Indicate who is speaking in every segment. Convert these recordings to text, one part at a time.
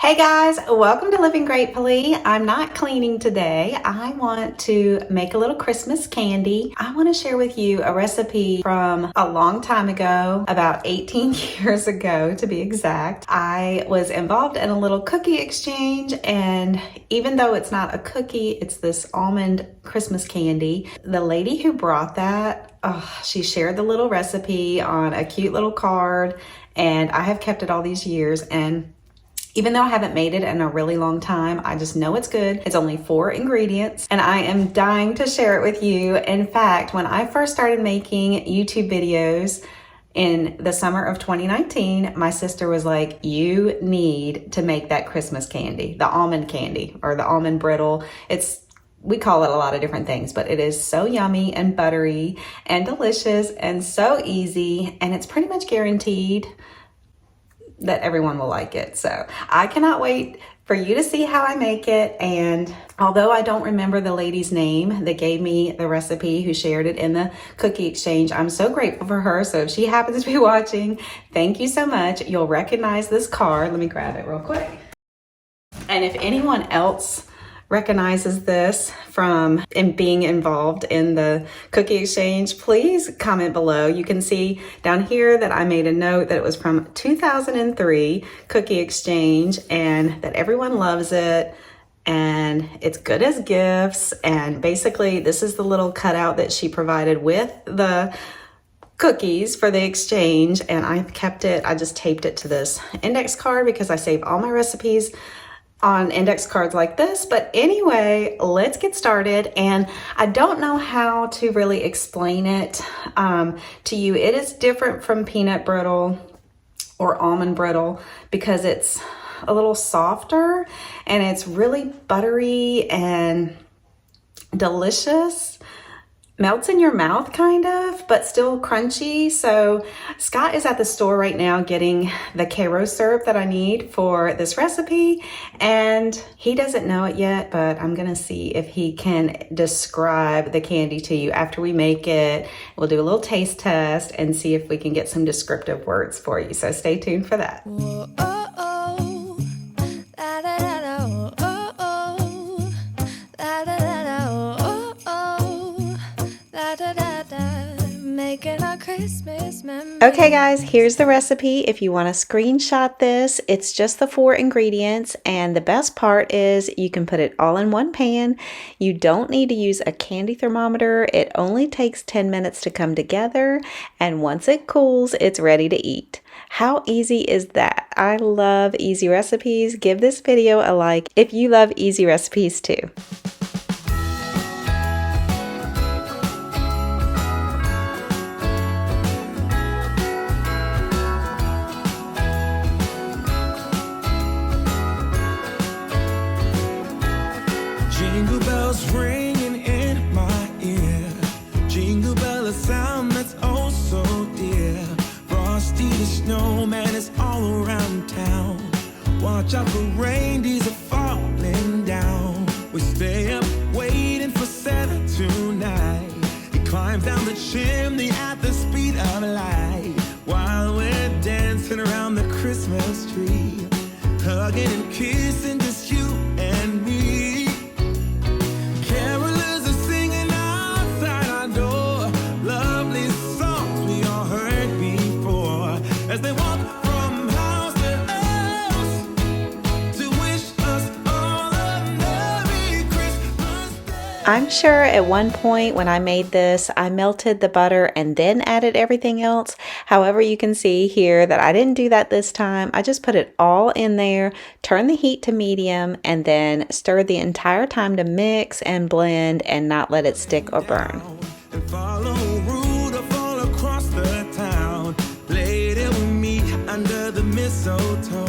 Speaker 1: Hey guys, welcome to Living Gratefully. I'm not cleaning today. I want to make a little Christmas candy. I want to share with you a recipe from a long time ago, about 18 years ago to be exact. I was involved in a little cookie exchange, and even though it's not a cookie, it's this almond Christmas candy. The lady who brought that, she shared the little recipe on a cute little card, and I have kept it all these years. And even though I haven't made it in a really long time, I just know it's good. It's only 4 ingredients and I am dying to share it with you. In fact, when I first started making YouTube videos in the summer of 2019, my sister was like, you need to make that Christmas candy, the almond candy or the almond brittle. We call it a lot of different things, but it is so yummy and buttery and delicious and so easy, and it's pretty much guaranteed that everyone will like it. So I cannot wait for you to see how I make it. And although I don't remember the lady's name that gave me the recipe, who shared it in the cookie exchange, I'm so grateful for her. So if she happens to be watching, thank you so much. You'll recognize this card. Let me grab it real quick. And if anyone else recognizes this from being involved in the cookie exchange, please comment below. You can see down here that I made a note that it was from 2003 cookie exchange and that everyone loves it and it's good as gifts. And basically this is the little cutout that she provided with the cookies for the exchange, and I've kept it. I just taped it to this index card because I save all my recipes on index cards like this. But anyway, let's get started. And I don't know how to really explain it to you. It is different from peanut brittle or almond brittle because it's a little softer and it's really buttery and delicious. Melts in your mouth kind of, but still crunchy. So Scott is at the store right now getting the Karo syrup that I need for this recipe, and he doesn't know it yet, but I'm gonna see if he can describe the candy to you after we make it. We'll do a little taste test and see if we can get some descriptive words for you. So stay tuned for that.
Speaker 2: Whoa, oh, oh. Da, da, da, da, oh, oh, oh. Da, da, da, da, oh, oh, oh. Da, da, da, da. Making our Christmas memories.
Speaker 1: Okay guys, here's the recipe. If you want to screenshot this, it's just the 4 ingredients, and the best part is you can put it all in one pan. You don't need to use a candy thermometer. It only takes 10 minutes to come together, and once it cools, it's ready to eat. How easy is that? I love easy recipes. Give this video a like if you love easy recipes too.
Speaker 3: Jingle bells ringing in my ear. Jingle bell, a sound that's oh so dear. Frosty the snowman is all around town. Watch out for reindeers are falling down. We stay up waiting for Santa tonight. He climbs down the chimney at the speed of light, while we're dancing around the Christmas tree, hugging and kissing just you and me. Carolers are singing outside our door, lovely songs we all heard before, as they walk from house to house to wish us all a Merry Christmas Day.
Speaker 1: I'm sure at one point when I made this, I melted the butter and then added everything else. However, you can see here that I didn't do that this time. I just put it all in there, turn the heat to medium, and then stir the entire time to mix and blend and not let it stick or burn.
Speaker 3: And follow Rudolph all across the town. Later we meet under the mistletoe,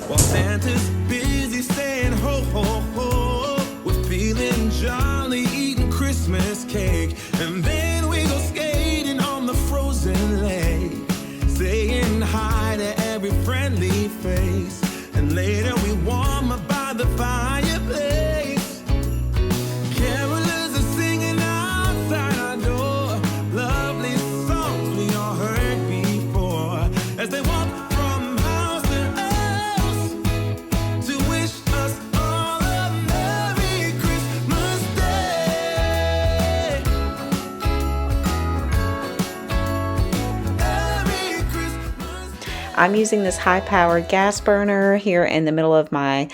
Speaker 3: while Santa's busy saying ho ho ho. We're feeling jolly, eating Christmas cake, and then we go skating on the frozen lake, saying hi to every friendly face, and later we warm up by the fireplace. Carolers are singing outside our door, lovely songs we all heard before, as they walk from house to house
Speaker 1: I'm using this high-powered gas burner here in the middle of my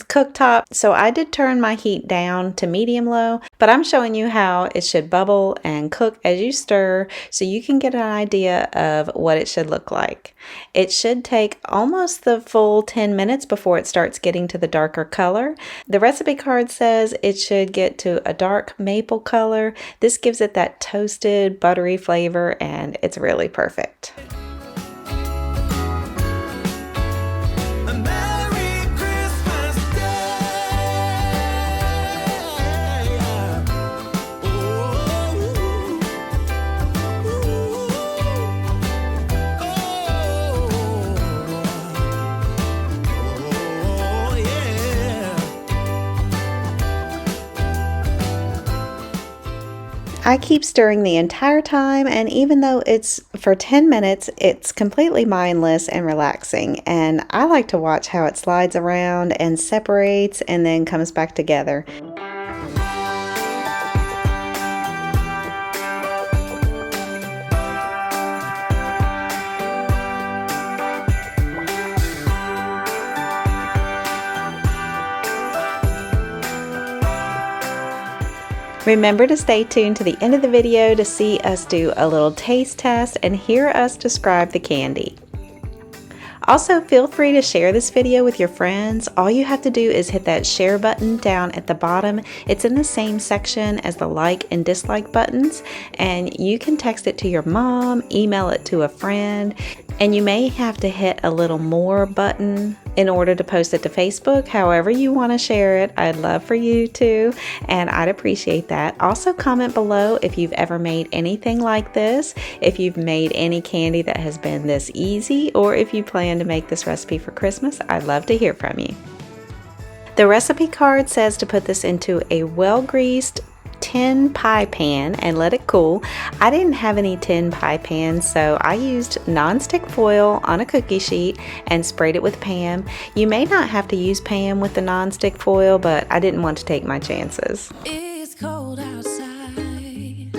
Speaker 1: cooktop. So I did turn my heat down to medium-low, but I'm showing you how it should bubble and cook as you stir so you can get an idea of what it should look like. It should take almost the full 10 minutes before it starts getting to the darker color. The recipe card says it should get to a dark maple color. This gives it that toasted, buttery flavor, and it's really perfect. I keep stirring the entire time, and even though it's for 10 minutes, it's completely mindless and relaxing, and I like to watch how it slides around and separates and then comes back together. Remember to stay tuned to the end of the video to see us do a little taste test and hear us describe the candy. Also, feel free to share this video with your friends. All you have to do is hit that share button down at the bottom. It's in the same section as the like and dislike buttons, and you can text it to your mom, email it to a friend, and you may have to hit a little more button in order to post it to Facebook. However you want to share it, I'd love for you to, and I'd appreciate that. Also, comment below if you've ever made anything like this, if you've made any candy that has been this easy, or if you plan to make this recipe for Christmas. I'd love to hear from you. The recipe card says to put this into a well-greased tin pie pan and let it cool. I didn't have any tin pie pans, so I used non-stick foil on a cookie sheet and sprayed it with Pam. You may not have to use Pam with the non-stick foil, but I didn't want to take my chances.
Speaker 2: It's cold outside,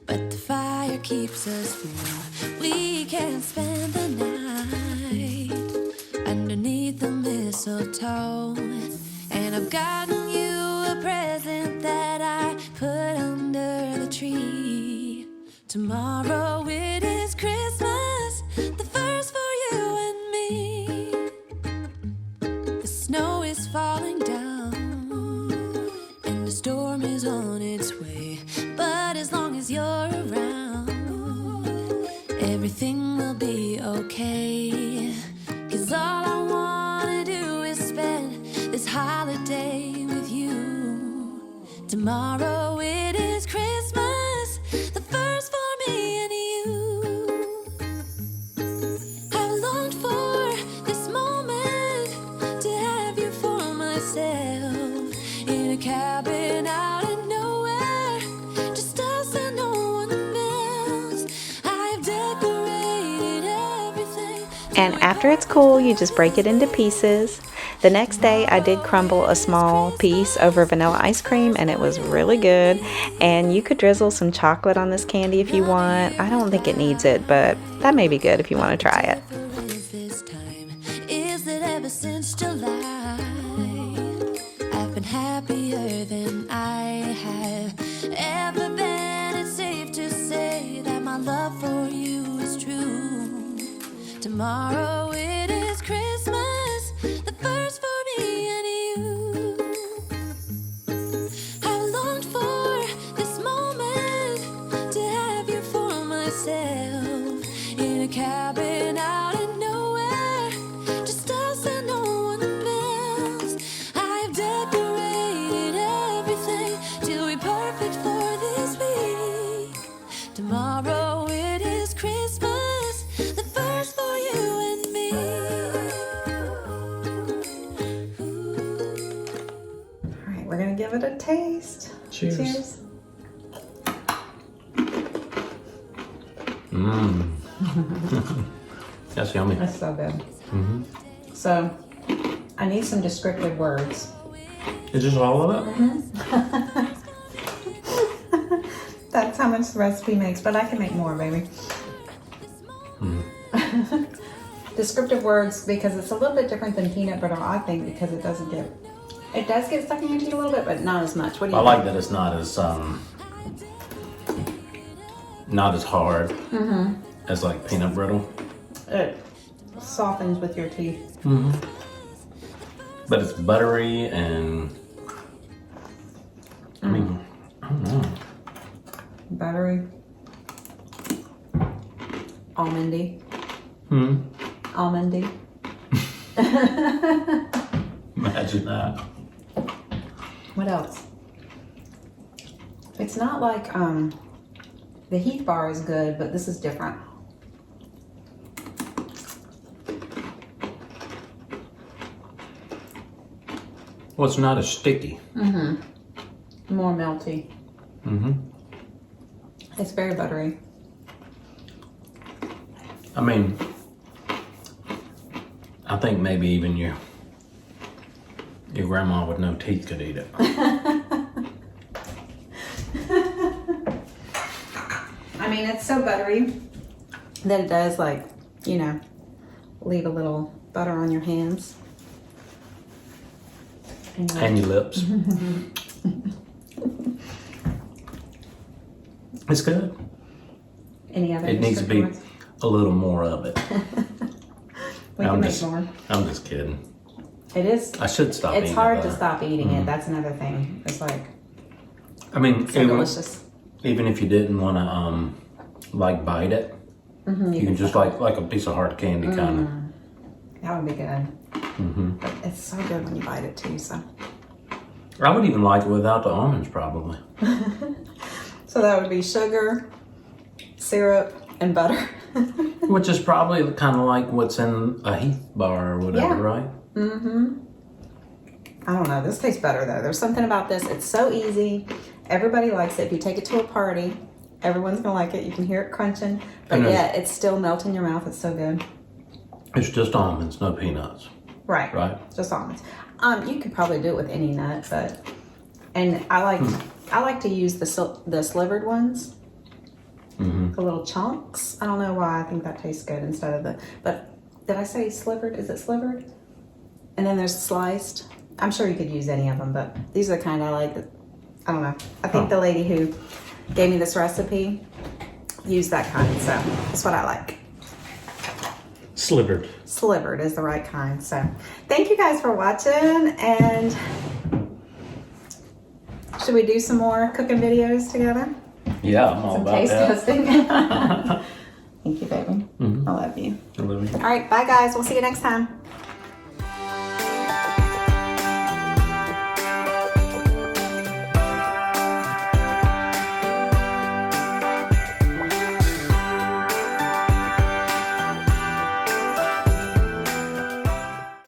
Speaker 2: but the fire keeps us warm. We can spend the night underneath the mistletoe, and I've gotten you a present that I put under the tree. Tomorrow it is Christmas, the first for you and me. The snow is falling down and the storm is on its way, but as long as you're around, everything will be okay. 'Cause all I wanna do is spend this holiday with you. Tomorrow it is Christmas, the first for me and you. I've longed for this moment to have you for myself, in a cabin out in nowhere, just us and no one else. I've decorated everything.
Speaker 1: And after it's cool, you just break it into pieces. The next day I did crumble a small piece over vanilla ice cream, and it was really good. And you could drizzle some chocolate on this candy if you want. I don't think it needs it, but that may be good if you want to try it.
Speaker 2: This time is that ever since July, I've been happier than I have ever been. It's safe to say that my love for you is true. Tomorrow it is Christmas, the first for me and you. I've longed for this moment to have you for myself, in a cabin out in nowhere, just us and no one else. I've decorated everything till we're perfect for this week. Tomorrow it is Christmas, the first for you and me.
Speaker 1: All right, we're gonna give it a taste.
Speaker 4: Cheers.
Speaker 1: Cheers.
Speaker 4: That's yummy.
Speaker 1: That's so good. So, I need some descriptive words.
Speaker 4: Is this all of it?
Speaker 1: That's how much the recipe makes, but I can make more, baby. descriptive words because it's a little bit different than peanut brittle, I think, because it does get stuck in your teeth a little bit, but not as much. What do you
Speaker 4: I
Speaker 1: think?
Speaker 4: like that it's not as hard as like peanut brittle.
Speaker 1: It softens with your teeth.
Speaker 4: But it's buttery and I mean, I don't know.
Speaker 1: Buttery. Almondy. Almondy.
Speaker 4: Imagine that.
Speaker 1: What else? It's not like the Heath bar is good, but this is different.
Speaker 4: Well, it's not as sticky.
Speaker 1: More melty. It's very buttery.
Speaker 4: I mean, I think maybe even your grandma with no teeth could eat it.
Speaker 1: I mean, it's so buttery that it does, like, you know, leave a little butter on your hands.
Speaker 4: And your lips. It's good.
Speaker 1: Any other?
Speaker 4: It needs to be a little more of it.
Speaker 1: We can make more.
Speaker 4: I'm just kidding.
Speaker 1: It is.
Speaker 4: I should stop eating it.
Speaker 1: It's hard to
Speaker 4: though.
Speaker 1: stop eating it. That's another thing. It's like
Speaker 4: I mean,
Speaker 1: so delicious.
Speaker 4: even if you didn't want to like bite it, you can just like a piece of hard candy kind of.
Speaker 1: That would be good. But it's so good when you bite it too. So.
Speaker 4: I would even like it without the almonds, probably.
Speaker 1: So that would be sugar, syrup, and butter.
Speaker 4: Which is probably kind of like what's in a Heath bar or whatever,
Speaker 1: Yeah.
Speaker 4: right?
Speaker 1: I don't know. This tastes better though. There's something about this. It's so easy. Everybody likes it. If you take it to a party, everyone's gonna like it. You can hear it crunching, but yeah, it's still melts in your mouth. It's so good.
Speaker 4: It's just almonds, no peanuts.
Speaker 1: Right.
Speaker 4: Right.
Speaker 1: Just almonds. You could probably do it with any nut, and I like to use the slivered ones, the little chunks. I don't know why I think that tastes good instead of but did I say slivered? Is it slivered? And then there's sliced. I'm sure you could use any of them, but these are the kind I like. I don't know. I think the lady who gave me this recipe used that kind, so that's what I like.
Speaker 4: Slivered.
Speaker 1: Slivered is the right kind. So thank you guys for watching, and should we do some more cooking videos together?
Speaker 4: Yeah, I'm all
Speaker 1: Some
Speaker 4: about
Speaker 1: taste
Speaker 4: that.
Speaker 1: testing. Thank you, baby. I love you.
Speaker 4: I love you.
Speaker 1: All right, bye guys. We'll see you next time.